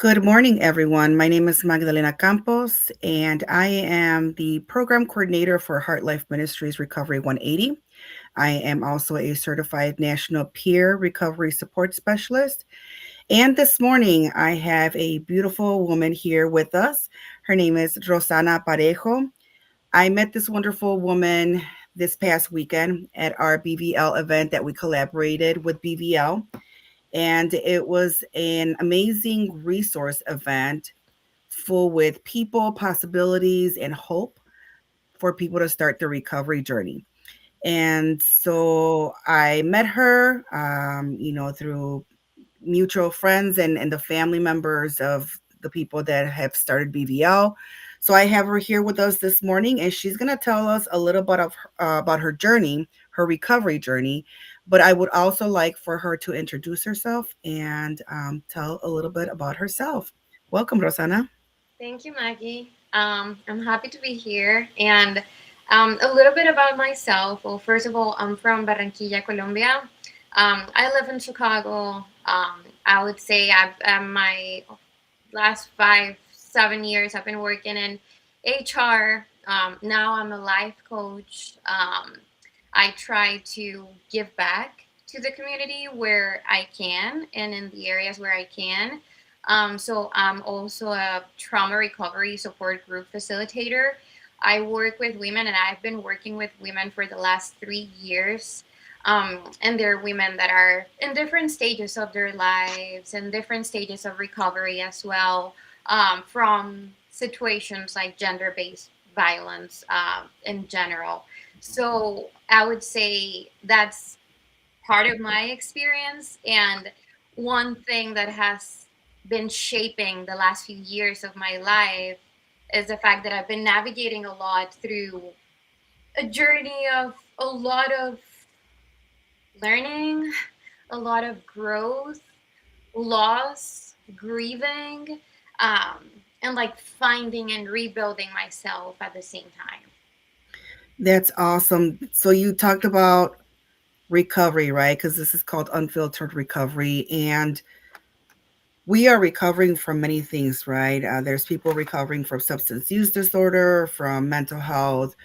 Good morning, everyone. My name is Magdalena Campos, and I am the program coordinator for Heart Life Ministries Recovery 180. I am also a certified national peer recovery support specialist. And this morning, I have a beautiful woman here with us. Her name is Rosanna Parejo. I met this wonderful woman this past weekend at our BVL event that we collaborated with BVL, and it was an amazing resource event full with people, possibilities, and hope for people to start their recovery journey. And so I met her, through mutual friends and the family members of the people that have started BVL. So I have her here with us this morning, and she's going to tell us a little bit about her journey, her recovery journey. But I would also like for her to introduce herself and tell a little bit about herself. Welcome, Rosana. Thank you, Maggie. I'm happy to be here. And a little bit about myself. Well, first of all, I'm from Barranquilla, Colombia. I live in Chicago. I would say my last 7 years, I've been working in HR. Now I'm a life coach. I try to give back to the community where I can and in the areas where I can. So I'm also a trauma recovery support group facilitator. I work with women, and I've been working with women for the last 3 years. And they're women that are in different stages of their lives and different stages of recovery as well, from situations like gender based violence in general. So I would say that's part of my experience. And one thing that has been shaping the last few years of my life is the fact that I've been navigating a lot through a journey of a lot of learning, a lot of growth, loss, grieving, um, and like finding and rebuilding myself at the same time. That's awesome. So you talked about recovery, right? Because this is called unfiltered recovery. And we are recovering from many things, right? There's people recovering from substance use disorder, from mental health,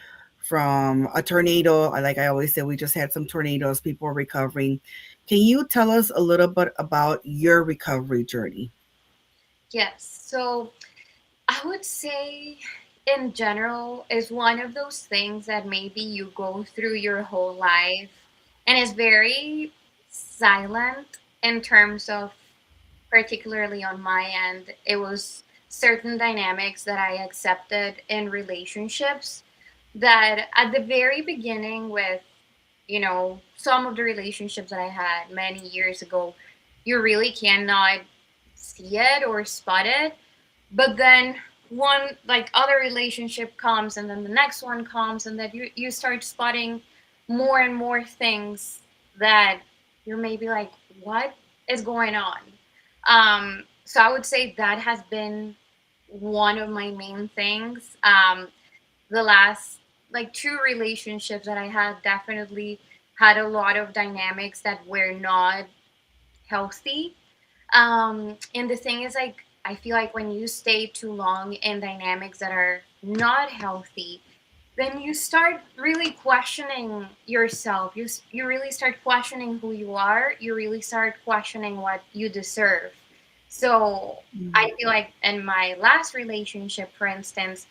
from a tornado. Like I always say, we just had some tornadoes. People are recovering. Can you tell us a little bit about your recovery journey? Yes. So I would say, in general, is one of those things that maybe you go through your whole life and is very silent in terms of, particularly on my end, it was certain dynamics that I accepted in relationships that at the very beginning, with, some of the relationships that I had many years ago, you really cannot see it or spot it. But then one like other relationship comes, and then the next one comes, and then you start spotting more and more things that you're maybe like, what is going on? So I would say that has been one of my main things. The last like two relationships that I had definitely had a lot of dynamics that were not healthy. And the thing is, like, I feel like when you stay too long in dynamics that are not healthy, then you start really questioning yourself. You really start questioning who you are. You really start questioning what you deserve. So I feel like in my last relationship, for instance,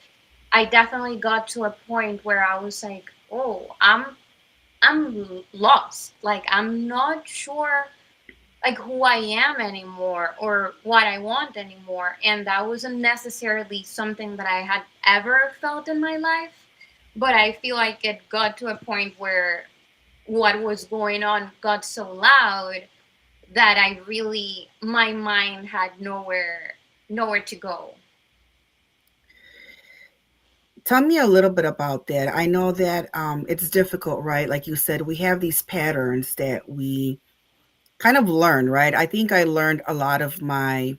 I definitely got to a point where I was like, oh, I'm lost. Like, I'm not sure like who I am anymore or what I want anymore. And that wasn't necessarily something that I had ever felt in my life. But I feel like it got to a point where what was going on got so loud that I really, my mind had nowhere to go. Tell me a little bit about that. I know that it's difficult, right? Like you said, we have these patterns that we kind of learn, right? I think I learned a lot of my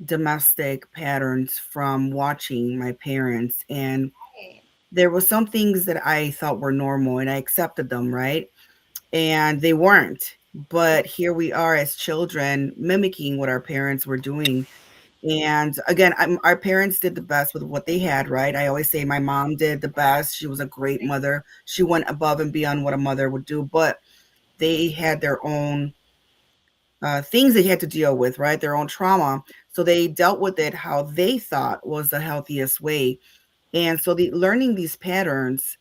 domestic patterns from watching my parents, and Right. there were some things that I thought were normal and I accepted them, right? And they weren't. But here we are as children mimicking what our parents were doing. And again, our parents did the best with what they had, right? I always say my mom did the best. She was a great mother. She went above and beyond what a mother would do, but they had their own things they had to deal with, right? Their own trauma. So they dealt with it how they thought was the healthiest way. And so the learning these patterns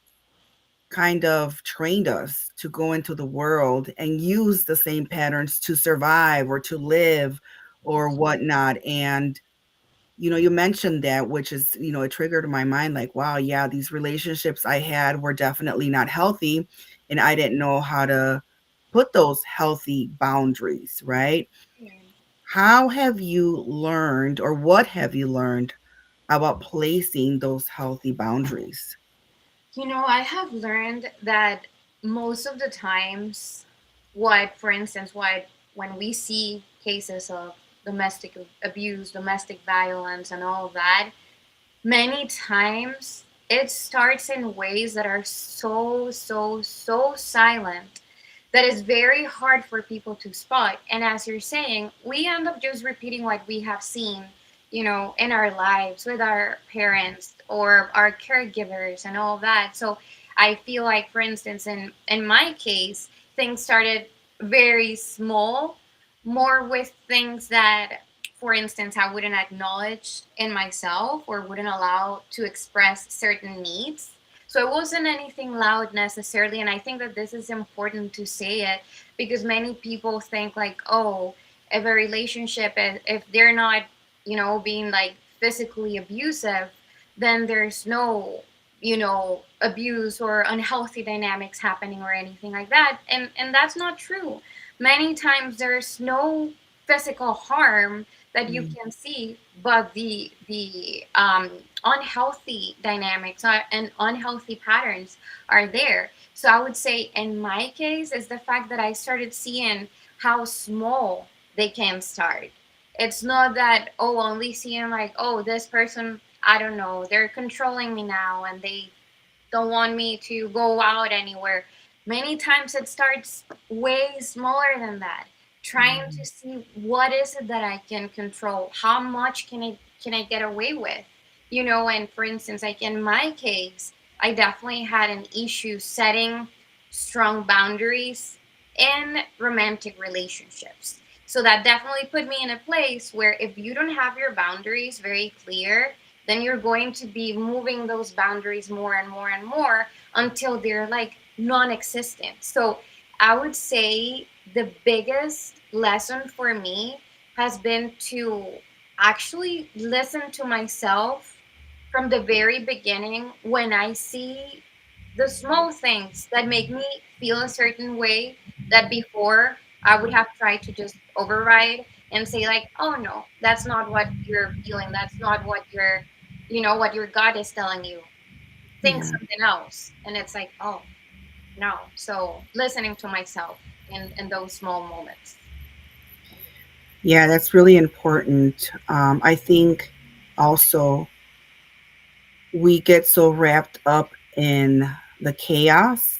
kind of trained us to go into the world and use the same patterns to survive or to live or whatnot. And you mentioned that, which is, it triggered my mind like, wow, yeah, these relationships I had were definitely not healthy. And I didn't know how to put those healthy boundaries, right? How have you learned, or what have you learned about placing those healthy boundaries? I have learned that most of the times, for instance, when we see cases of domestic abuse, domestic violence, and all of that, many times it starts in ways that are so, so, so silent that is very hard for people to spot. And as you're saying, we end up just repeating what we have seen, in our lives with our parents or our caregivers and all that. So I feel like, for instance, in my case, things started very small, more with things that, for instance, I wouldn't acknowledge in myself or wouldn't allow to express certain needs. So it wasn't anything loud necessarily. And I think that this is important to say it because many people think, like, oh, if a relationship, if they're not, being like physically abusive, then there's no, abuse or unhealthy dynamics happening or anything like that. And that's not true. Many times there's no physical harm that you Mm, can see, but the unhealthy dynamics and unhealthy patterns are there. So I would say in my case is the fact that I started seeing how small they can start. It's not that, oh, only seeing like, oh, this person, I don't know, they're controlling me now and they don't want me to go out anywhere. Many times it starts way smaller than that. Trying to mm, see what is it that I can control, how much can I get away with, And for instance, like in my case, I definitely had an issue setting strong boundaries in romantic relationships. So that definitely put me in a place where if you don't have your boundaries very clear, then you're going to be moving those boundaries more and more and more until they're like non existent. So I would say the biggest lesson for me has been to actually listen to myself from the very beginning when I see the small things that make me feel a certain way that before I would have tried to just override and say like, oh no, that's not what you're feeling. That's not what what your gut is telling you. Think yeah. something else. And it's like, oh no. So listening to myself in those small moments. Yeah, that's really important. I think also we get so wrapped up in the chaos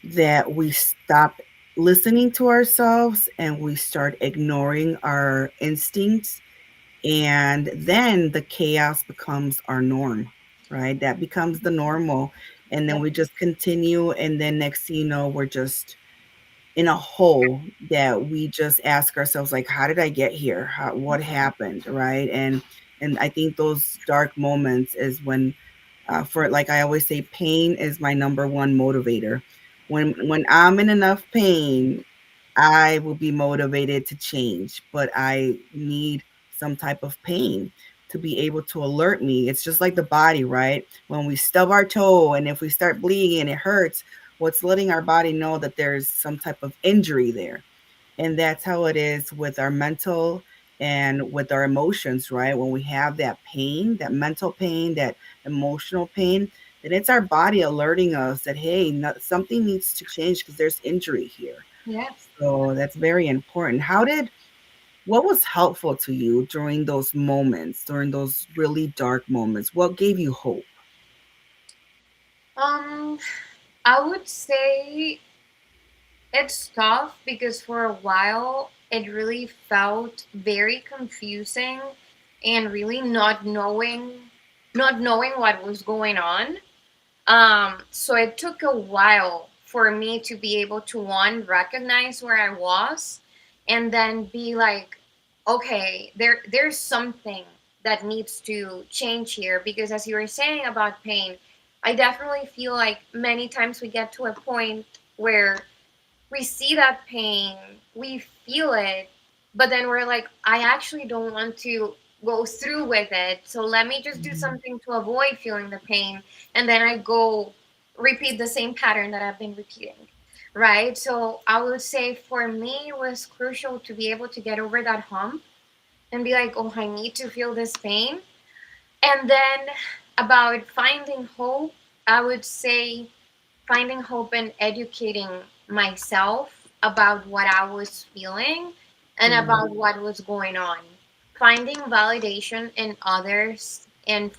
that we stop listening to ourselves and we start ignoring our instincts. And then the chaos becomes our norm, right? That becomes the normal. And then Yep. we just continue. And then next thing you know, we're just in a hole that we just ask ourselves like, how did I get here? What happened, right? And I think those dark moments is when for, like I always say, pain is my number one motivator. When I'm in enough pain, I will be motivated to change, but I need some type of pain to be able to alert me. It's just like the body, right? When we stub our toe and if we start bleeding and it hurts, what's letting our body know that there's some type of injury there. And that's how it is with our mental and with our emotions, right? When we have that pain, that mental pain, that emotional pain, then it's our body alerting us that, hey, something needs to change because there's injury here. Yeah. So that's very important. What was helpful to you during those moments, during those really dark moments? What gave you hope? Um, I would say it's tough because for a while it really felt very confusing and really not knowing what was going on. So it took a while for me to be able to one recognize where I was, and then be like, okay, there's something that needs to change here, because as you were saying about pain, I definitely feel like many times we get to a point where we see that pain, we feel it, but then we're like, I actually don't want to go through with it. So let me just do Mhm. something to avoid feeling the pain. And then I go repeat the same pattern that I've been repeating. Right. So I would say for me, it was crucial to be able to get over that hump and be like, oh, I need to feel this pain. And then about finding hope, I would say finding hope and educating myself about what I was feeling and Mhm. about what was going on. Finding validation in others and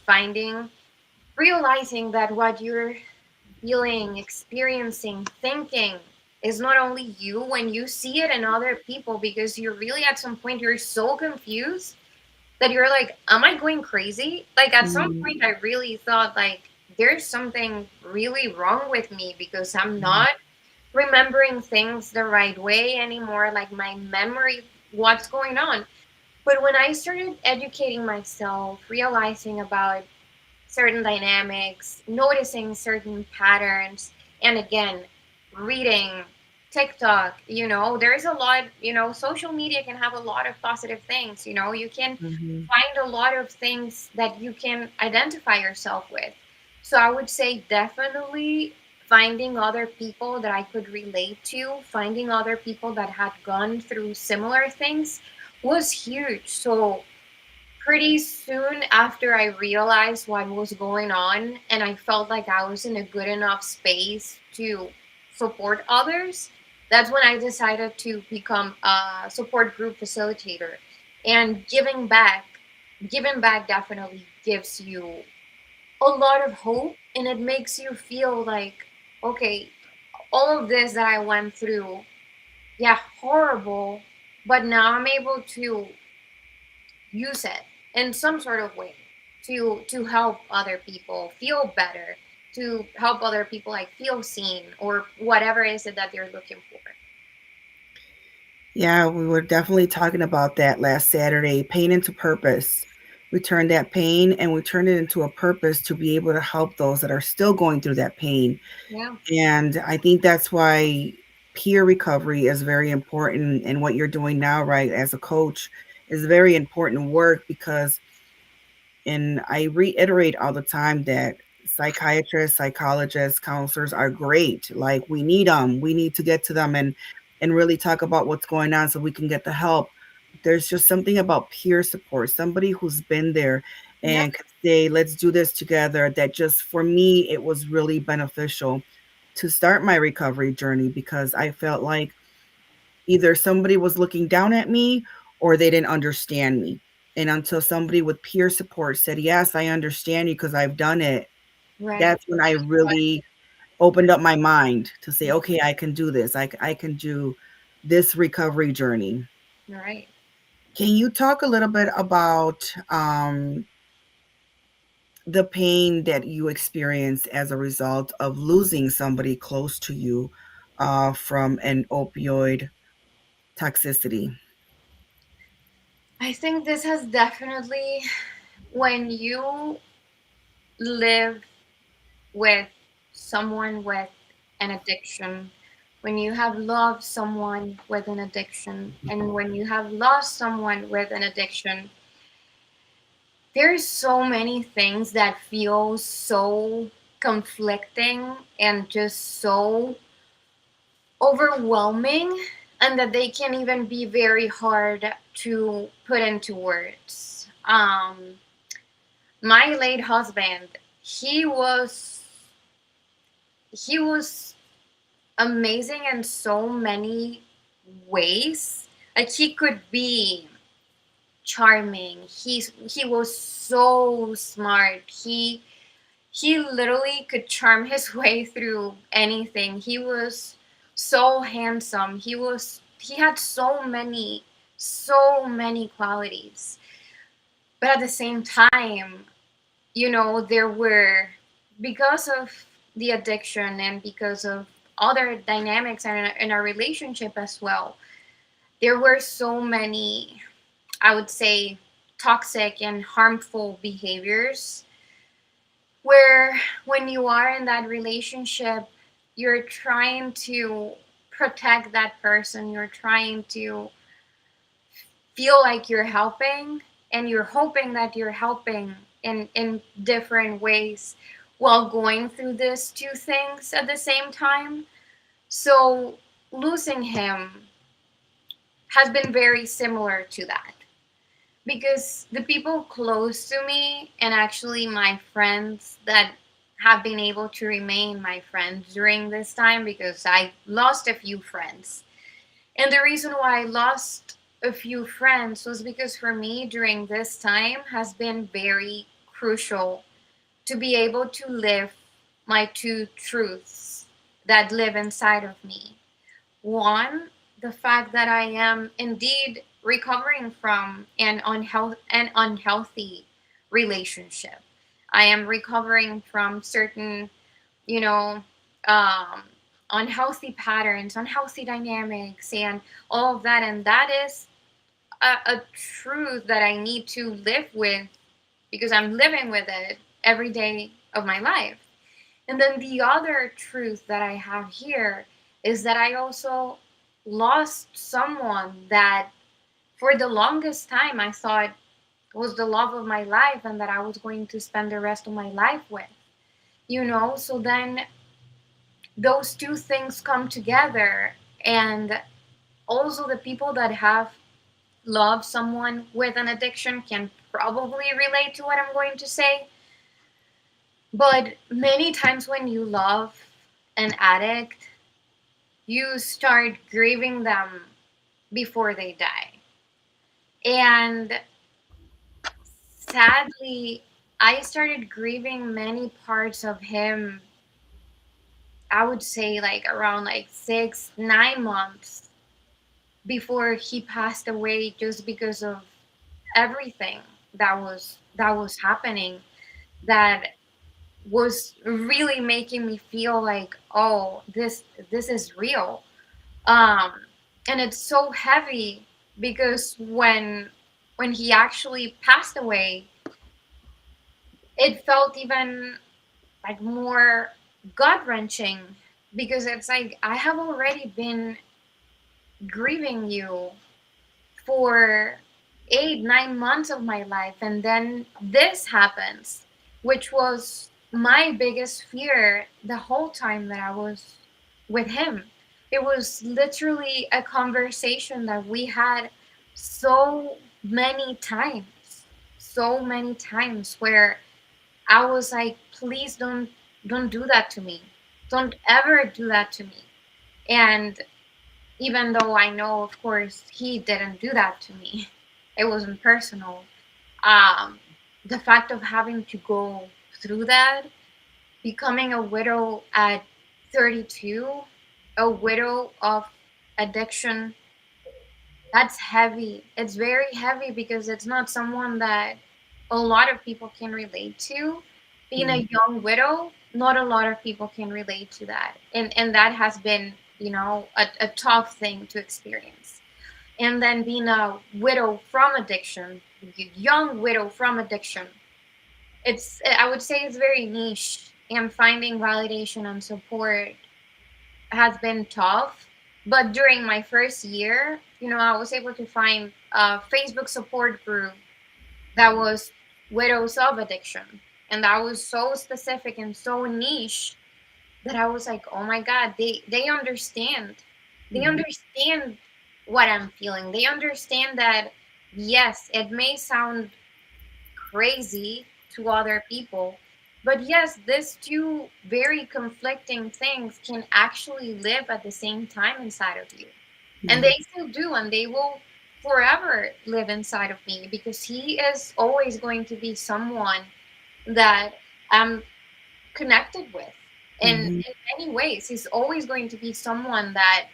realizing that what you're feeling, experiencing, thinking is not only you when you see it in other people, because you're really at some point you're so confused that you're like, am I going crazy? Like at some Mhm. point I really thought like there's something really wrong with me because I'm Mhm. not remembering things the right way anymore. Like my memory, what's going on? But when I started educating myself, realizing about certain dynamics, noticing certain patterns, and again, reading TikTok, there's a lot, social media can have a lot of positive things, you can Mhm. find a lot of things that you can identify yourself with. So I would say definitely finding other people that I could relate to, finding other people that had gone through similar things was huge. So pretty soon after I realized what was going on and I felt like I was in a good enough space to support others, that's when I decided to become a support group facilitator. And giving back definitely gives you a lot of hope, and it makes you feel like, okay, all of this that I went through, yeah, horrible, but now I'm able to use it in some sort of way to help other people feel better, to help other people like feel seen, or whatever is it that they're looking for. Yeah, we were definitely talking about that last Saturday. Pain into purpose. We turned that pain and we turned it into a purpose to be able to help those that are still going through that pain. Yeah, And I think that's why peer recovery is very important. And what you're doing now, right, as a coach, is very important work because, and I reiterate all the time that psychiatrists, psychologists, counselors are great. Like we need them. We need to get to them and really talk about what's going on so we can get the help. There's just something about peer support, somebody who's been there yeah, and could say, let's do this together. That just for me, it was really beneficial to start my recovery journey because I felt like either somebody was looking down at me or they didn't understand me. And until somebody with peer support said, yes, I understand you because I've done it, right, that's when I really opened up my mind to say, okay, I can do this. I can do this recovery journey. right. Can you talk a little bit about the pain that you experienced as a result of losing somebody close to you from an opioid toxicity? I think this has definitely, when you live with someone with an addiction, when you have loved someone with an addiction, and when you have lost someone with an addiction, there's so many things that feel so conflicting and just so overwhelming, and that they can even be very hard to put into words. My late husband, he was he was amazing in so many ways. Like he could be charming. He was so smart. He literally could charm his way through anything. He was so handsome. He had so many qualities. But at the same time, there were, because of the addiction and because of other dynamics in our relationship as well, there were so many, I would say, toxic and harmful behaviors where when you are in that relationship, you're trying to protect that person, you're trying to feel like you're helping, and you're hoping that you're helping in different ways while going through these two things at the same time. So losing him has been very similar to that, because the people close to me and actually my friends that have been able to remain my friends during this time, because I lost a few friends. And the reason why I lost a few friends was because for me during this time has been very crucial to be able to live my two truths that live inside of me. One, the fact that I am indeed recovering from an unhealthy relationship. I am recovering from certain, you know, um, unhealthy patterns, unhealthy dynamics, and all of that. And that is a truth that I need to live with, because I'm living with it every day of my life. And then the other truth that I have here is that I also lost someone that for the longest time I thought was the love of my life and that I was going to spend the rest of my life with. So then those two things come together, and also the people that have loved someone with an addiction can probably relate to what I'm going to say. But many times when you love an addict, you start grieving them before they die. And sadly, I started grieving many parts of him, I would say like around like 6, 9 months before he passed away, just because of everything that was happening, that was really making me feel like, oh, this is real. um and it's so heavy, because when he actually passed away, it felt even like more gut wrenching, because it's like I have already been grieving you for 8, 9 months of my life, and then this happens, which was my biggest fear the whole time that I was with him. It was literally a conversation that we had so so many times, where I was like, please don't do that to me. Don't ever do that to me. And even though I know, of course, he didn't do that to me, it wasn't personal. Um, the fact of having to go through that, becoming a widow at 32, a widow of addiction, that's heavy. It's very heavy, because it's not someone that a lot of people can relate to. Being Mm-hmm. a young widow, not a lot of people can relate to that. And that has been, a tough thing to experience. And then being a widow from addiction, young widow from addiction, I would say it's very niche. And finding validation and support has been tough. But during my first year, I was able to find a Facebook support group that was widows of addiction. And that was so specific and so niche that I was like, oh my God, they understand. They Mm-hmm. understand what I'm feeling. They understand that, yes, it may sound crazy to other people. But yes, these two very conflicting things can actually live at the same time inside of you. And Yeah. they still do, and they will forever live inside of me, because he is always going to be someone that I'm connected with. And Mm-hmm. in many ways, he's always going to be someone that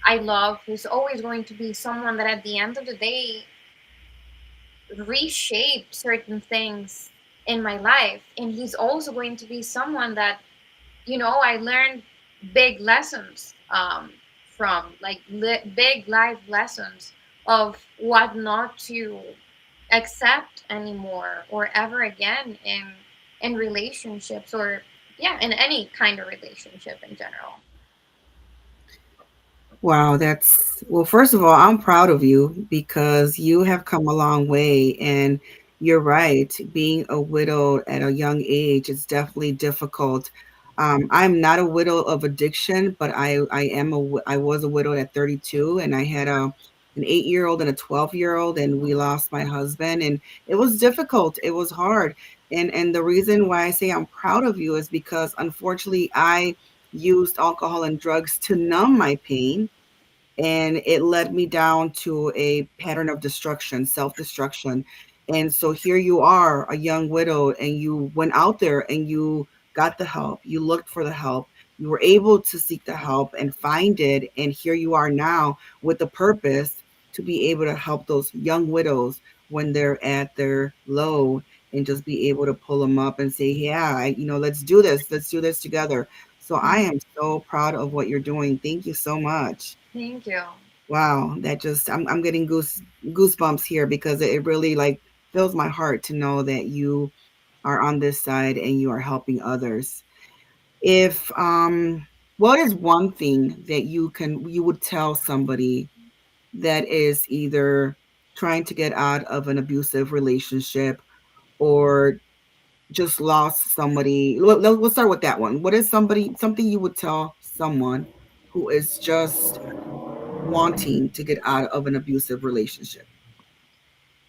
I love. He's always going to be someone that at the end of the day, reshape certain things in my life. And he's also going to be someone that, I learned big lessons from, like big life lessons of what not to accept anymore or ever again in relationships, or yeah, in any kind of relationship in general. Wow, that's well, first of all, I'm proud of you because you have come a long way. And you're right, being a widow at a young age is definitely difficult. I'm not a widow of addiction, but I was a widow at 32, and I had an 8-year old and a 12-year old, and we lost my husband, and it was difficult. It was hard. And the reason why I say I'm proud of you is because unfortunately I used alcohol and drugs to numb my pain, and it led me down to a pattern of destruction, self-destruction. And so here you are, a young widow, and you went out there and you got the help. You looked for the help. You were able to seek the help and find it. And here you are now with the purpose to be able to help those young widows when they're at their low, and just be able to pull them up and say, yeah, let's do this. Let's do this together. So I am so proud of what you're doing. Thank you so much. Thank you. Wow, that just I'm getting goosebumps here because it really like fills my heart to know that you are on this side and you are helping others. If what is one thing that you would tell somebody that is either trying to get out of an abusive relationship or just lost somebody? Let's start with that one. What is something you would tell someone who is just wanting to get out of an abusive relationship?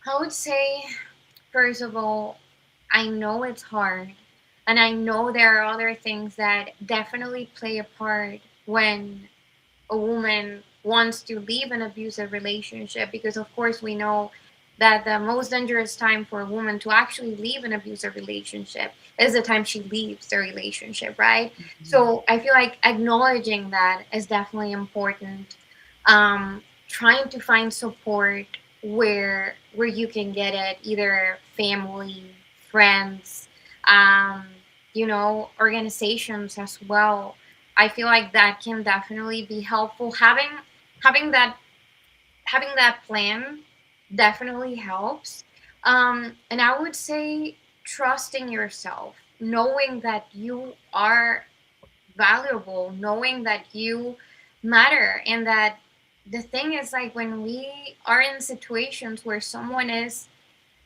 I would say, first of all, I know it's hard, and I know there are other things that definitely play a part when a woman wants to leave an abusive relationship, because of course we know that the most dangerous time for a woman to actually leave an abusive relationship is the time she leaves the relationship, right? So I feel like acknowledging that is definitely important. Trying to find support where you can get it, either family, friends, um, organizations as well. I feel like that can definitely be helpful. Having that having that plan definitely helps. And I would say trusting yourself, knowing that you are valuable, knowing that you matter, and that the thing is, like, when we are in situations where someone is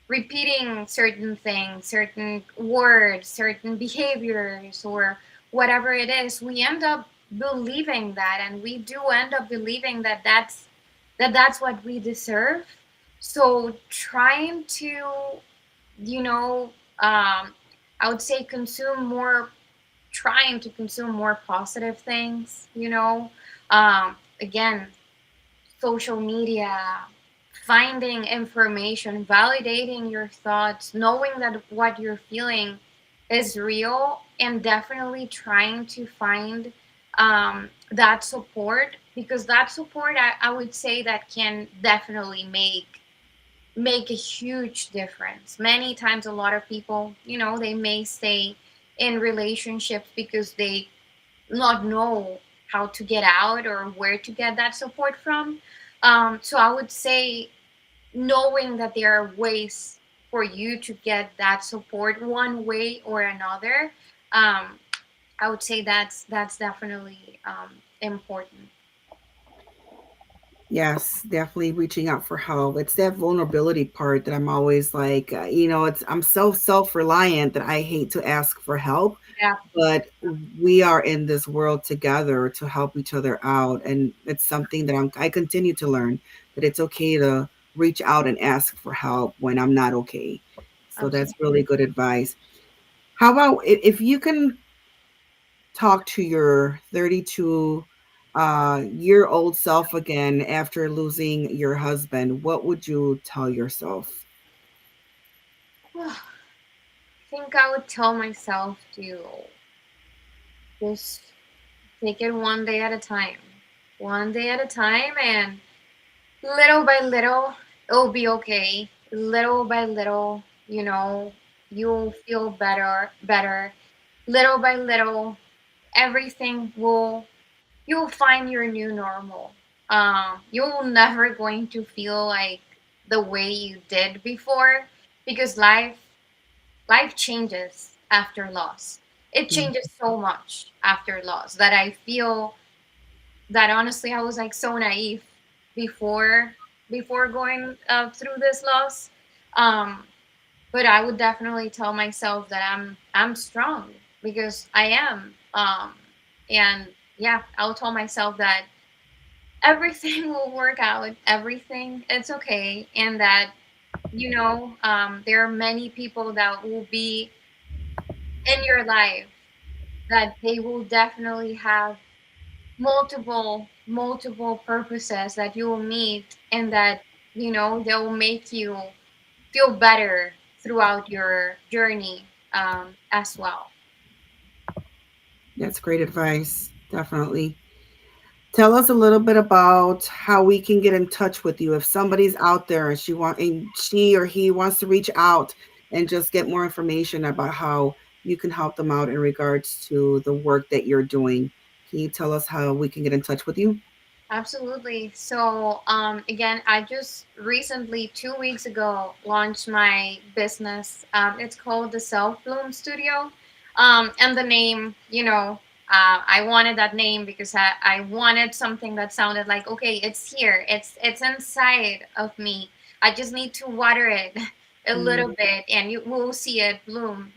repeating certain things, certain words, certain behaviors, or whatever it is, we end up believing that, and we do end up believing that that's what we deserve. So trying to, you know, I would say trying to consume more positive things. Again, social media, finding information, validating your thoughts, knowing that what you're feeling is real, and definitely trying to find that support, because that support, I would say, that can definitely make a huge difference. Many times, a lot of people, they may stay in relationships because they not know how to get out or where to get that support from. So I would say, knowing that there are ways for you to get that support one way or another, um, I would say that's definitely important. Yes, definitely reaching out for help. It's that vulnerability part that I'm always like, I'm so self-reliant that I hate to ask for help, Yeah, but we are in this world together to help each other out. And it's something that I continue to learn, that it's okay to reach out and ask for help when I'm not okay. So that's absolutely. really good advice. How about if you can talk to your 32 year old self again after losing your husband, what would you tell yourself? I think I would tell myself to just take it one day at a time, one day at a time, and little by little, it'll be okay. little by little, you'll feel better. Little by little, everything will you'll find your new normal. You'll never going to feel like the way you did before, because life changes after loss. It Mm. changes so much after loss that I feel that honestly I was like so naive before before going through this loss. Um, but I would definitely tell myself that I'm strong, because I am. And yeah, I'll tell myself that everything will work out. Everything, it's okay, and that there are many people that will be in your life, that they will definitely have multiple purposes that you will meet, and that they'll make you feel better throughout your journey, as well. That's great advice. Definitely. Tell us a little bit about how we can get in touch with you if somebody's out there and she or he wants to reach out and just get more information about how you can help them out in regards to the work that you're doing. Can you tell us how we can get in touch with you? Absolutely. So, again, I just recently, 2 weeks ago, launched my business. It's called the Self Bloom Studio. And the name, I wanted that name because I wanted something that sounded like, okay, it's here, it's inside of me. I just need to water it a little Mm. bit, and you will see it bloom.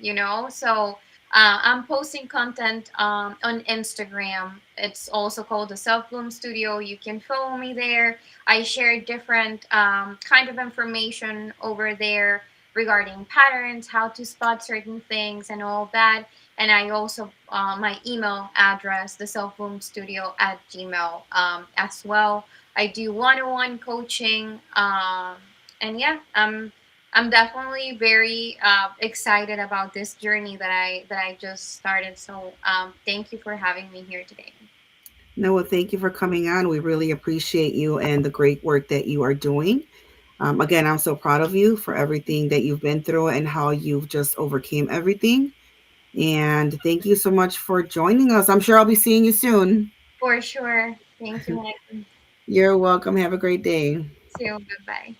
So, I'm posting content on Instagram. It's also called the Self Bloom Studio. You can follow me there. I share different kind of information over there regarding patterns, how to spot certain things, and all that. And I also, my email address, the Self Bloom Studio at Gmail, as well. I do one-on-one coaching, and yeah, I'm definitely very excited about this journey that I just started. So, thank you for having me here today. Noah, thank you for coming on. We really appreciate you and the great work that you are doing. Again, I'm so proud of you for everything that you've been through and how you've just overcame everything. And thank you so much for joining us. I'm sure I'll be seeing you soon. For sure. Thank you, Megan. You're welcome. Have a great day. See you. Bye bye.